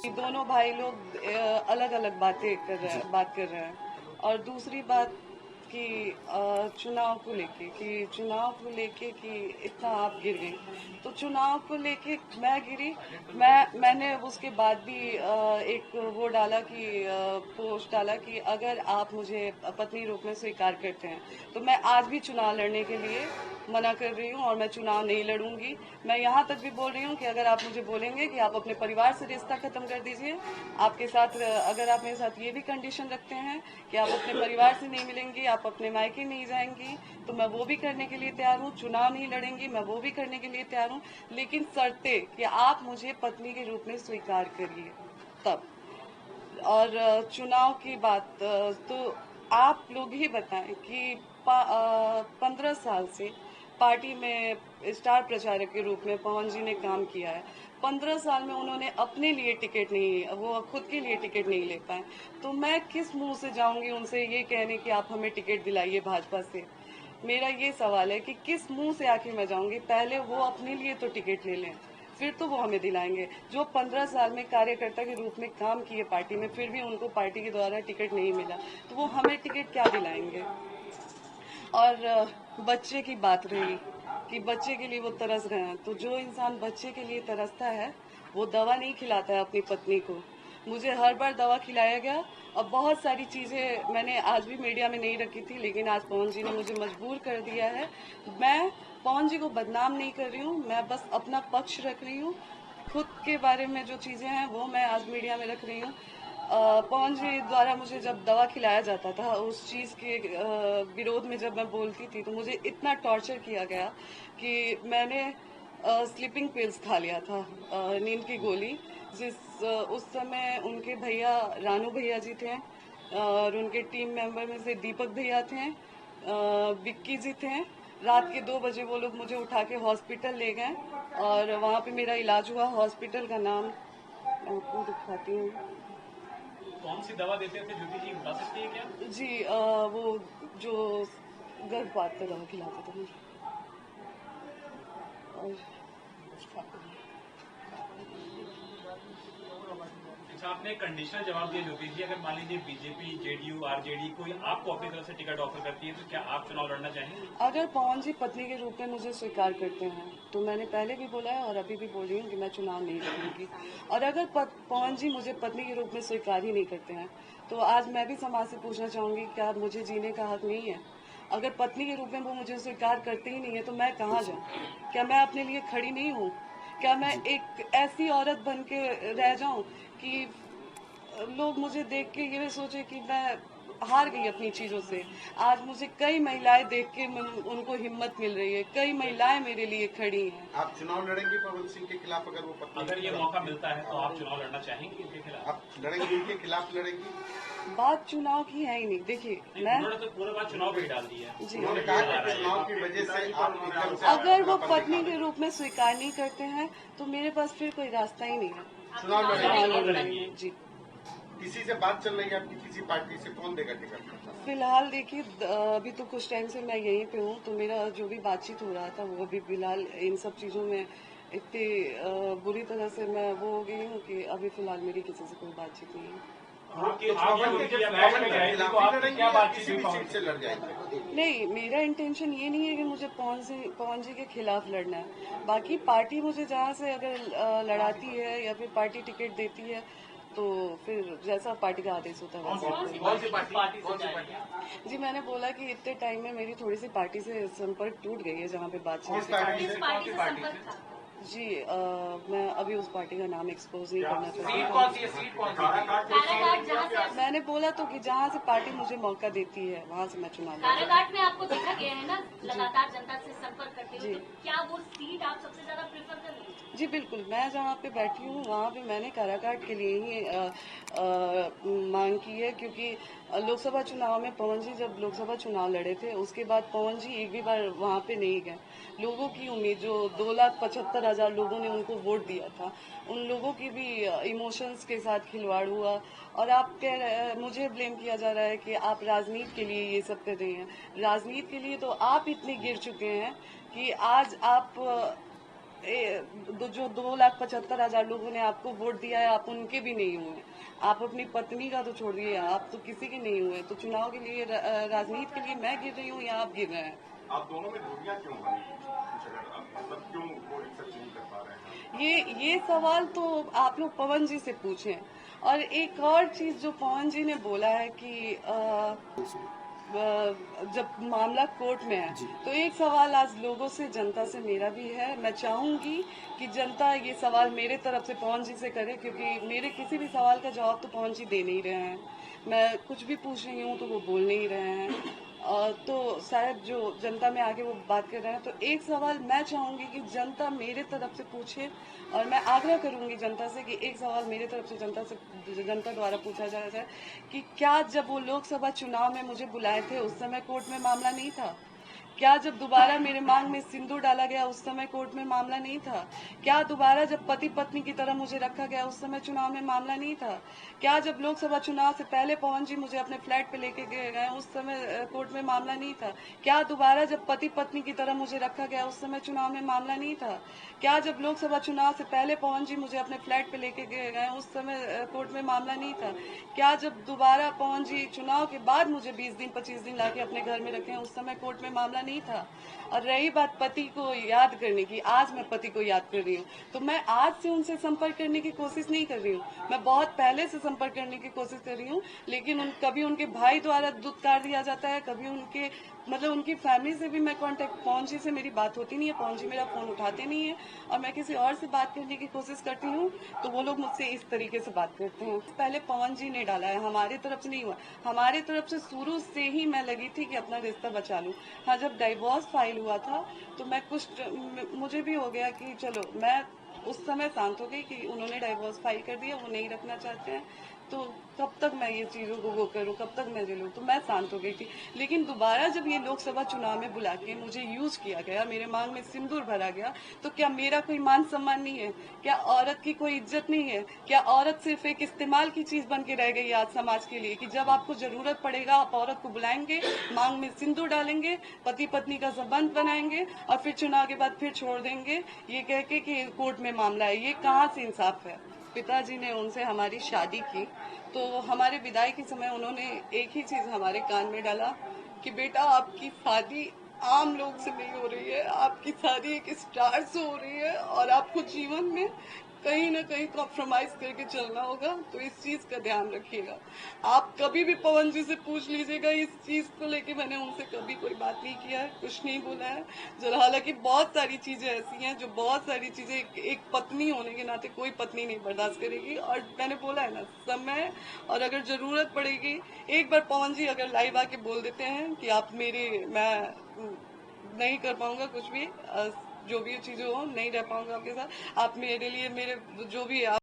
दोनों भाई लोग अलग अलग बात कर रहे हैं। और दूसरी बात कि चुनाव को लेके कि इतना आप गिर गई, तो चुनाव को लेके मैं गिरी। मैंने उसके बाद भी एक वो डाला कि पोस्ट डाला कि अगर आप मुझे पत्नी रूप में स्वीकार करते हैं तो मैं आज भी चुनाव लड़ने के लिए मना कर रही हूँ और मैं चुनाव नहीं लड़ूंगी। मैं यहाँ तक भी बोल रही हूँ कि अगर आप मुझे बोलेंगे कि आप अपने परिवार से रिश्ता खत्म कर दीजिए, आपके साथ अगर आप मेरे साथ ये भी कंडीशन रखते हैं कि आप अपने परिवार से नहीं मिलेंगी, आप अपने मायके नहीं जाएंगी, तो मैं वो भी करने के लिए तैयार हूँ। चुनाव नहीं लड़ेंगी, मैं वो भी करने के लिए तैयार हूँ, लेकिन शर्ते कि आप मुझे पत्नी के रूप में स्वीकार करिए तब। और चुनाव की बात तो आप लोग ही बताएं कि 15 साल से पार्टी में स्टार प्रचारक के रूप में पवन जी ने काम किया है। 15 साल में उन्होंने अपने लिए टिकट नहीं, वो खुद के लिए टिकट नहीं ले पाए, तो मैं किस मुंह से जाऊंगी उनसे ये कहने कि आप हमें टिकट दिलाइए भाजपा से। मेरा ये सवाल है कि किस मुंह से आखिर मैं जाऊंगी। पहले वो अपने लिए तो टिकट ले लें, फिर तो वो हमें दिलाएंगे। जो 15 साल में कार्यकर्ता के रूप में काम किए पार्टी में, फिर भी उनको पार्टी के द्वारा टिकट नहीं मिला, तो वो हमें टिकट क्या दिलाएंगे। और बच्चे की बात रही कि बच्चे के लिए वो तरस रहे हैं, तो जो इंसान बच्चे के लिए तरसता है वो दवा नहीं खिलाता है अपनी पत्नी को। मुझे हर बार दवा खिलाया गया और बहुत सारी चीज़ें मैंने आज भी मीडिया में नहीं रखी थी, लेकिन आज पवन जी ने मुझे मजबूर कर दिया है। मैं पवन जी को बदनाम नहीं कर रही हूँ, मैं बस अपना पक्ष रख रही हूँ। खुद के बारे में जो चीज़ें हैं वो मैं आज मीडिया में रख रही हूँ। पवन जी द्वारा मुझे जब दवा खिलाया जाता था, उस चीज़ के विरोध में जब मैं बोलती थी, तो मुझे इतना टॉर्चर किया गया कि मैंने स्लीपिंग पिल्स खा लिया था, नींद की गोली। उस समय उनके भैया रानू भैया जी थे, और उनके टीम मेंबर में से दीपक भैया थे, विक्की जी थे। रात के 2 बजे वो लोग मुझे उठा के हॉस्पिटल ले गए और वहाँ पे मेरा इलाज हुआ। हॉस्पिटल का नाम मैं आपको दिखाती हूँ। कौन सी दवा देते थे ज्योति जी, बता सकती है क्या? जी वो जो गर्भपात का दवा खिलाते थे मुझे। और अच्छा, आपने कंडीशनल जवाब दिया ज्योति जी, अगर मान लीजिए बीजेपी, जेडीयू, आरजेडी कोई आपको अपनी तरफ से टिकट ऑफर करती है तो क्या आप चुनाव लड़ना चाहेंगे? अगर पवन जी पत्नी के रूप में मुझे स्वीकार करते हैं तो मैंने पहले भी बोला है और अभी भी बोल रही हूँ कि मैं चुनाव नहीं लड़ूंगी। और अगर पवन जी मुझे पत्नी के रूप में स्वीकार ही नहीं करते हैं तो आज मैं भी समाज से पूछना चाहूंगी, क्या मुझे जीने का हक नहीं है? अगर पत्नी के रूप में वो मुझे स्वीकार करते ही नहीं है तो मैं कहाँ जाऊँ? क्या मैं अपने लिए खड़ी नहीं हूँ? क्या मैं एक ऐसी औरत बन के रह जाऊं कि लोग मुझे देख के ये सोचे कि मैं हार गई अपनी चीजों से? आज मुझे कई महिलाएं देख के उनको हिम्मत मिल रही है, कई महिलाएं मेरे लिए खड़ी हैं। आप चुनाव लड़ेंगे पवन सिंह के खिलाफ? अगर वो पत्नी, अगर ये मौका मिलता है तो आप चुनाव लड़ना चाहेंगे इनके खिलाफ? आप लड़ेंगे, उनके खिलाफ लड़ेंगी? बात चुनाव की है ही नहीं। देखिए, मैं उन्होंने तो पूरे बात चुनाव पे ही डाल दी है। जी, उन्होंने कहा कि चुनाव की वजह से आप एकदम से अगर वो पत्नी के रूप में स्वीकार नहीं करते हैं तो मेरे पास फिर कोई रास्ता ही नहीं है। चुनाव लड़ेंगे। जी, किसी से बात चल रही है आपकी? किसी पार्टी से कौन देगा टिकट? फिलहाल देखिए, अभी तो कुछ टाइम से मैं यहीं पे हूँ, तो मेरा जो भी बातचीत हो रहा था वो भी फिलहाल इन सब चीज़ों में इतनी बुरी तरह से मैं वो हो गई हूँ कि अभी फिलहाल मेरी किसी से कोई बातचीत नहीं है। नहीं, मेरा इंटेंशन ये नहीं है कि मुझे पवन जी के खिलाफ लड़ना है। बाकी पार्टी मुझे जहाँ से अगर लड़ाती है या फिर पार्टी टिकट देती है तो फिर जैसा पार्टी का आदेश होता है वैसे। जी, मैंने बोला कि इतने टाइम में मेरी थोड़ी सी पार्टी से संपर्क टूट गई है जहाँ पे बातचीत। जी मैं अभी उस पार्टी का नाम एक्सपोज नहीं करना चाहती। मैंने बोला तो कि जहाँ से पार्टी मुझे मौका देती है वहाँ से मैं चुनाव काराकाट में आपको देखा गया है ना, लगातार जनता से संपर्क करते हुए, तो क्या वो सीट आप सबसे ज्यादा प्रेफर कर रही हैं? जी बिल्कुल, मैं जहाँ पे बैठी हूँ वहाँ पे मैंने काराकाट के लिए ही मांग की है, क्योंकि लोकसभा चुनाव में पवन जी जब लोकसभा चुनाव लड़े थे उसके बाद पवन जी एक भी बार वहाँ पे नहीं गए। लोगों की उम्मीद, जो 2,75,000 लोगों ने उनको वोट दिया था, उन लोगों की भी इमोशंस के साथ खिलवाड़ हुआ। और आप मुझे ब्लेम किया जा रहा है कि आप राजनीति के लिए ये सब कर रही हैं। राजनीति के लिए तो आप इतने गिर चुके हैं कि आज आप जो 2,75,000 लोगों ने आपको वोट दिया है, आप उनके भी नहीं हुए। आप अपनी पत्नी का तो छोड़िए, आप तो किसी के नहीं हुए। तो चुनाव के लिए, राजनीति के लिए मैं गिर रही हूँ या आप गिर रहे हैं? आप दोनों में दूरियां क्यों बनी? कुछ अगर आप मतलब क्यों वो एक्सेप्ट नहीं कर पा रहे हैं? ये सवाल तो आप लोग पवन जी से पूछें। और एक और चीज जो पवन जी ने बोला है कि जब मामला कोर्ट में है, तो एक सवाल आज लोगों से, जनता से मेरा भी है। मैं चाहूंगी कि जनता ये सवाल मेरे तरफ से पवन जी से करे, क्योंकि मेरे किसी भी सवाल का जवाब तो पवन जी दे नहीं रहे हैं। मैं कुछ भी पूछ रही हूँ तो वो बोल नहीं रहे हैं। तो शायद जो जनता में आके वो बात कर रहे हैं, तो एक सवाल मैं चाहूंगी कि जनता मेरे तरफ से पूछे, और मैं आग्रह करूंगी जनता से कि एक सवाल मेरे तरफ से जनता द्वारा पूछा जाए कि क्या जब वो लोकसभा चुनाव में मुझे बुलाए थे उस समय कोर्ट में मामला नहीं था? क्या जब दोबारा मेरे मांग में सिंदूर डाला गया उस समय कोर्ट में मामला नहीं था? क्या दोबारा जब पति पत्नी की तरह मुझे रखा गया उस समय चुनाव में मामला नहीं था? क्या जब लोकसभा चुनाव से पहले पवन जी मुझे अपने फ्लैट पे लेके गए उस समय कोर्ट में मामला नहीं था? क्या दोबारा जब पति पत्नी की तरह मुझे रखा गया उस समय चुनाव में मामला नहीं था? क्या जब लोकसभा चुनाव से पहले पवन जी मुझे अपने फ्लैट पे लेके गए उस समय कोर्ट में मामला नहीं था? क्या जब दोबारा पवन जी चुनाव के बाद मुझे 20 दिन 25 दिन लाके अपने घर में रखे उस समय कोर्ट में मामला नहीं था? और रही बात पति को याद करने की, आज मैं पति को याद कर रही हूँ, तो मैं आज से उनसे संपर्क करने की कोशिश नहीं कर रही हूँ। मैं बहुत पहले से संपर्क करने की कोशिश कर रही हूँ, लेकिन कभी उनके भाई द्वारा दुत्कार दिया जाता है, कभी उनके उनकी फैमिली से भी मैं कांटेक्ट, पवन जी से मेरी बात होती नहीं है, पवन जी मेरा फोन उठाते नहीं है, और मैं किसी और से बात करने की कोशिश करती हूँ तो वो लोग मुझसे इस तरीके से बात करते हैं। पहले पवन जी ने डाला है, हमारी तरफ से नहीं हुआ। हमारी तरफ से शुरू से ही मैं लगी थी कि अपना रिश्ता बचा लूं। हाँ, जब डाइवोर्स फाइल हुआ था तो मैं मुझे भी हो गया कि चलो, मैं उस समय शांत हो गई कि उन्होंने डाइवोर्स फाइल कर दिया, वो नहीं रखना चाहते हैं, तो कब तक मैं ये चीज़ों को वो करूँ, कब तक मैं झेलूँ? तो मैं शांत हो गई थी। लेकिन दोबारा जब ये लोकसभा चुनाव में बुला के मुझे यूज किया गया, मेरे मांग में सिंदूर भरा गया, तो क्या मेरा कोई मान सम्मान नहीं है? क्या औरत की कोई इज्जत नहीं है? क्या औरत सिर्फ एक इस्तेमाल की चीज बन के रह गई आज समाज के लिए, कि जब आपको जरूरत पड़ेगा आप औरत को बुलाएंगे, मांग में सिंदूर डालेंगे, पति पत्नी का संबंध बनाएंगे, और फिर चुनाव के बाद फिर छोड़ देंगे ये कह के कि कोर्ट में मामला है? ये कहाँ से इंसाफ है? पिताजी ने उनसे हमारी शादी की, तो हमारे विदाई के समय उन्होंने एक ही चीज हमारे कान में डाला कि बेटा, आपकी शादी आम लोग से नहीं हो रही है, आपकी शादी एक स्टार से हो रही है, और आपको जीवन में कहीं ना कहीं कॉम्प्रोमाइज करके चलना होगा। तो इस चीज का ध्यान रखिएगा। आप कभी भी पवन जी से पूछ लीजिएगा इस चीज को लेके, मैंने उनसे कभी कोई बात नहीं किया है, कुछ नहीं बोला है। जो हालांकि बहुत सारी चीजें ऐसी हैं, जो बहुत सारी चीजें एक पत्नी होने के नाते कोई पत्नी नहीं बर्दाश्त करेगी। और मैंने बोला है ना, समय, और अगर जरूरत पड़ेगी, एक बार पवन जी अगर लाइव आके बोल देते हैं कि आप मैं नहीं कर पाऊंगा कुछ भी, जो भी चीजें हो, नहीं रह पाऊंगा आपके साथ, आप मेरे लिए, मेरे जो भी है